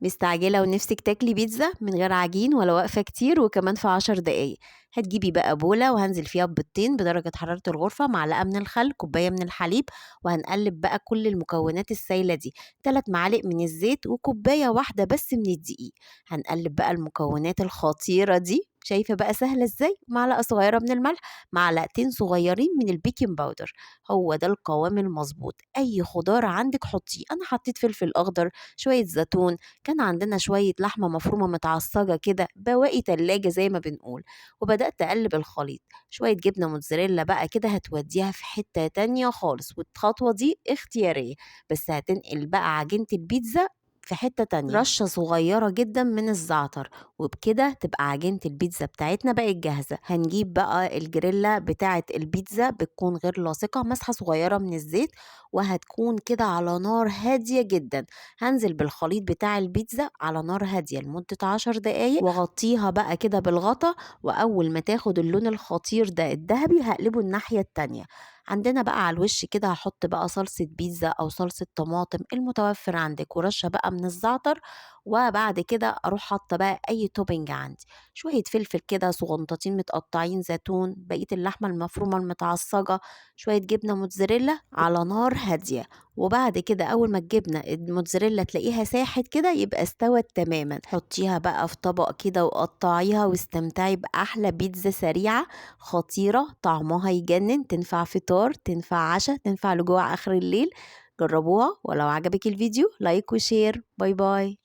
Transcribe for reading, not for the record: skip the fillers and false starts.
مستعجلة ونفسك تاكلي بيتزا من غير عجين ولا واقفة كتير وكمان في 10 دقايق؟ هتجيبي بقى بولة وهنزل فيها ببيضتين بدرجة حرارة الغرفة، معلقة من الخل، كوباية من الحليب، وهنقلب بقى كل المكونات السايلة دي، 3 معالق من الزيت وكوباية واحدة بس من الدقيق. هنقلب بقى المكونات الخطيرة دي، شايفة بقى سهلة ازاي؟ معلقة صغيرة من الملح، معلقتين صغيرين من البيكنج باودر. هو ده القوام المظبوط. اي خضار عندك حطيه، انا حطيت فلفل اخضر، شوية زيتون، كان عندنا شوية لحمة مفرومة متعصجة كده، بواقي تلاجة زي ما بنقول. وبدأت أقلب الخليط، شوية جبنة موتزاريلا بقى كده هتوديها في حتة تانية خالص، والخطوة دي اختيارية، بس هتنقل بقى عجينة البيتزا في حتة تانية. رشة صغيرة جدا من الزعتر، وبكده تبقى عجينة البيتزا بتاعتنا بقت جاهزة. هنجيب بقى الجريلا بتاعة البيتزا، بتكون غير لاصقة، مسحة صغيرة من الزيت، وهتكون كده على نار هادية جدا. هنزل بالخليط بتاع البيتزا على نار هادية لمدة 10 دقايق، واغطيها بقى كده بالغطا. واول ما تاخد اللون الخطير ده الذهبي هقلبه الناحية التانية. عندنا بقى على الوش كده هحط بقى صلصة بيتزا او صلصة طماطم المتوفر عندك، ورشة بقى من الزعتر. وبعد كده اروح حاطة بقى اي توبينج عندي، شوية فلفل كده صغنطتين متقطعين، زيتون، بقية اللحمة المفرومة المتعصجة، شوية جبنة موتزاريلا على نار هادية. وبعد كده اول ما الجبنه الموتزاريلا تلاقيها ساحت كده يبقى استوت تماما. حطيها بقى في طبق كده وقطعيها واستمتعي باحلى بيتزا سريعه خطيره، طعمها يجنن، تنفع فطار، تنفع عشاء، تنفع لجوع اخر الليل. جربوها، ولو عجبك الفيديو لايك وشير. باي باي.